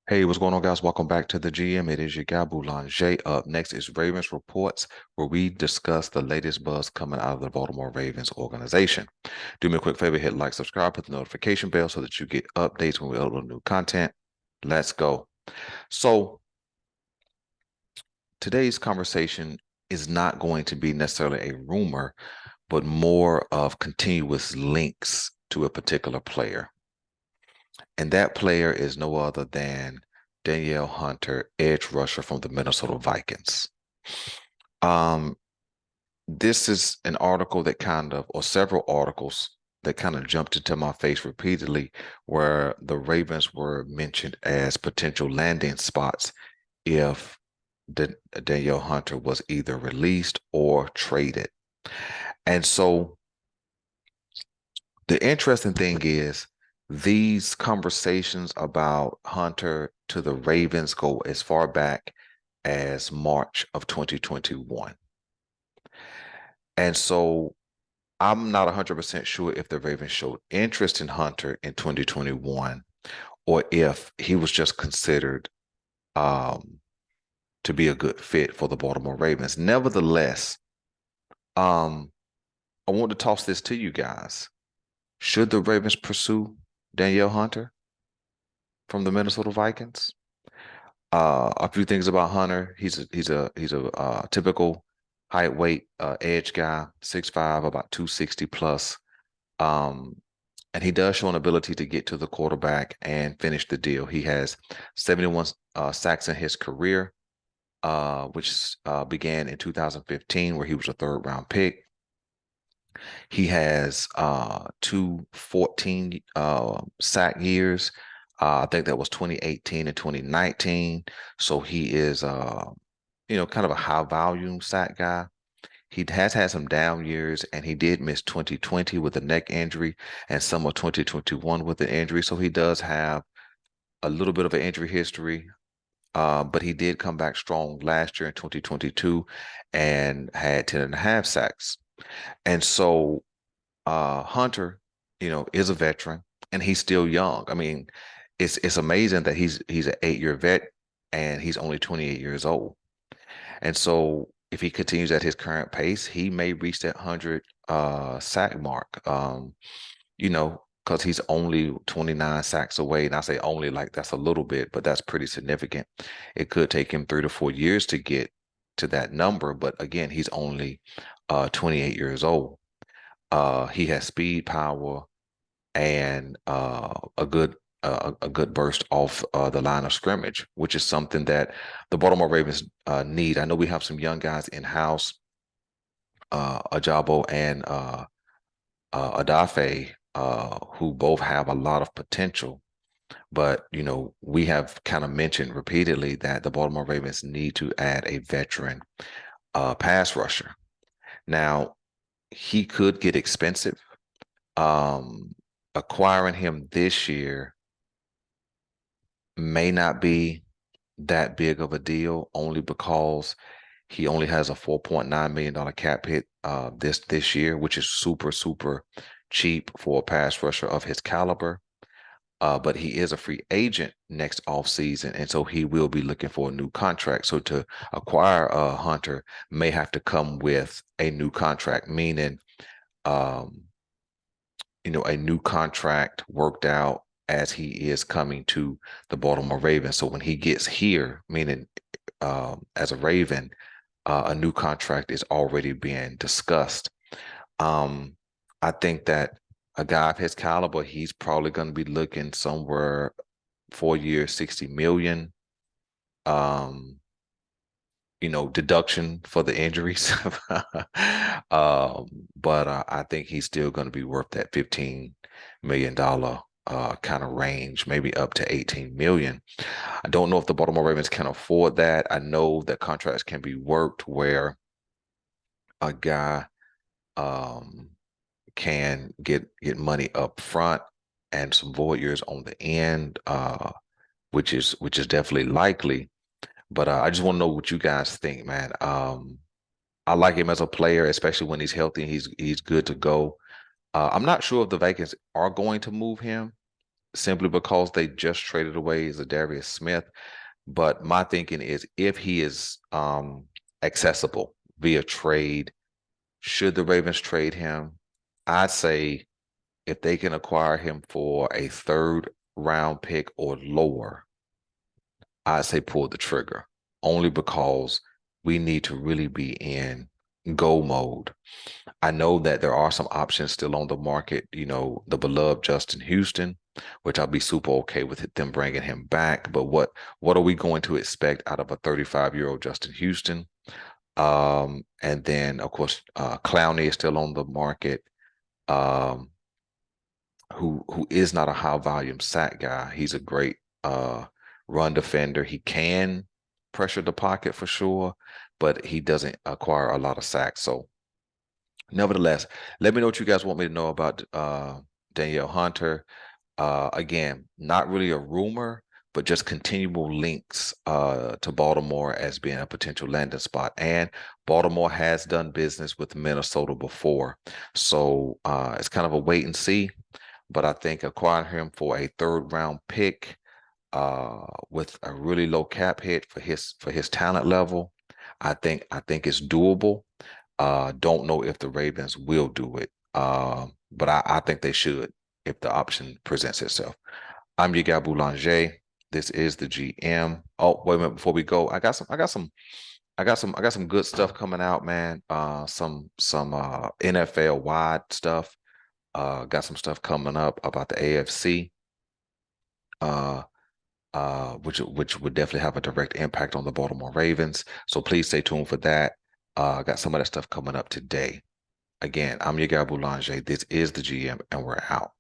Hey, what's going on, guys? Welcome back to the GM. It is your guy Boulanger. Up next is Ravens Reports, where we discuss the latest buzz coming out of the Baltimore Ravens organization. Do me a quick favor, hit like, subscribe, hit the notification bell so that you get updates when we upload new content. Let's go. So, today's conversation is not going to be necessarily a rumor, but more of continuous links to a particular player. And that player is no other than Danielle Hunter, edge rusher from the Minnesota Vikings. Um, this is an article that or several articles that kind of jumped into my face repeatedly, where the Ravens were mentioned as potential landing spots if Danielle Hunter was either released or traded. And so the interesting thing is these conversations about Hunter to the Ravens go as far back as March of 2021. And so I'm not 100% sure if the Ravens showed interest in Hunter in 2021 or if he was just considered um, to be a good fit for the Baltimore Ravens. Nevertheless, um, I want to toss this to you guys. Should the Ravens pursue Danielle Hunter from the Minnesota Vikings? A few things about Hunter. He's a typical height weight edge guy, 6'5", about 260 plus. Um, and he does show an ability to get to the quarterback and finish the deal. He has 71 sacks in his career, which began in 2015, where he was a third round pick. He has two 14 sack years. I think that was 2018 and 2019. So he is, kind of a high volume sack guy. He has had some down years, and he did miss 2020 with a neck injury and some of 2021 with an injury. So he does have a little bit of an injury history. But he did come back strong last year in 2022 and had 10 and a half sacks. And so Hunter, is a veteran and he's still young. I mean, it's amazing that he's an 8-year vet and he's only 28 years old. And so if he continues at his current pace, he may reach that 100 sack mark. Because he's only 29 sacks away. And I say only like that's a little bit, but that's pretty significant. It could take him 3 to 4 years to get to that number. But again, he's only 28 years old. He has speed, power, and a good burst off the line of scrimmage, which is something that the Baltimore Ravens need. I know we have some young guys in house, Ajabo and Adafe, who both have a lot of potential. But we have kind of mentioned repeatedly that the Baltimore Ravens need to add a veteran pass rusher. Now, he could get expensive. Um, Acquiring him this year may not be that big of a deal, only because he only has a $4.9 million cap hit this year, which is super, super cheap for a pass rusher of his caliber. But he is a free agent next offseason, and so he will be looking for a new contract. So to acquire a Hunter may have to come with a new contract, meaning um, a new contract worked out as he is coming to the Baltimore Ravens. So when he gets here, meaning as a Raven, a new contract is already being discussed. Um, I think that a guy of his caliber, he's probably going to be looking somewhere 4 years, 60 million. Um, deduction for the injuries. But I think he's still going to be worth that $15 million kind of range, maybe up to 18 million. I don't know if the Baltimore Ravens can afford that. I know that contracts can be worked where a guy um, can get money up front and some void years on the end, which is definitely likely. But I just want to know what you guys think, man. I like him as a player, especially when he's healthy and he's good to go. I'm not sure if the Vikings are going to move him. simply because they just traded away Zadarius Smith. But my thinking is if he is accessible via trade, should the Ravens trade him? I'd say if they can acquire him for a third round pick or lower, I'd say pull the trigger only because we need to really be in go mode. I know that there are some options still on the market, the beloved Justin Houston, which I'll be super okay with them bringing him back. But what are we going to expect out of a 35-year-old Justin Houston? And then of course, Clowney is still on the market. Um, who is not a high volume sack guy. He's a great run defender. He can pressure the pocket for sure, but he doesn't acquire a lot of sacks. So nevertheless, let me know what you guys want me to know about Danielle Hunter. Again, not really a rumor, but just continual links to Baltimore as being a potential landing spot. And Baltimore has done business with Minnesota before. So it's kind of a wait and see. But I think acquiring him for a third round pick with a really low cap hit for his talent level, I think it's doable. Don't know if the Ravens will do it, but I think they should if the option presents itself. I'm your guy Boulanger. This is the GM. Oh, wait a minute, before we go, I got some good stuff coming out, man. Some NFL wide stuff. Got some stuff coming up about the AFC. Uh, which would definitely have a direct impact on the Baltimore Ravens. So please stay tuned for that. Got some of that stuff coming up today. Again, I'm your guy Boulanger. This is the GM, and we're out.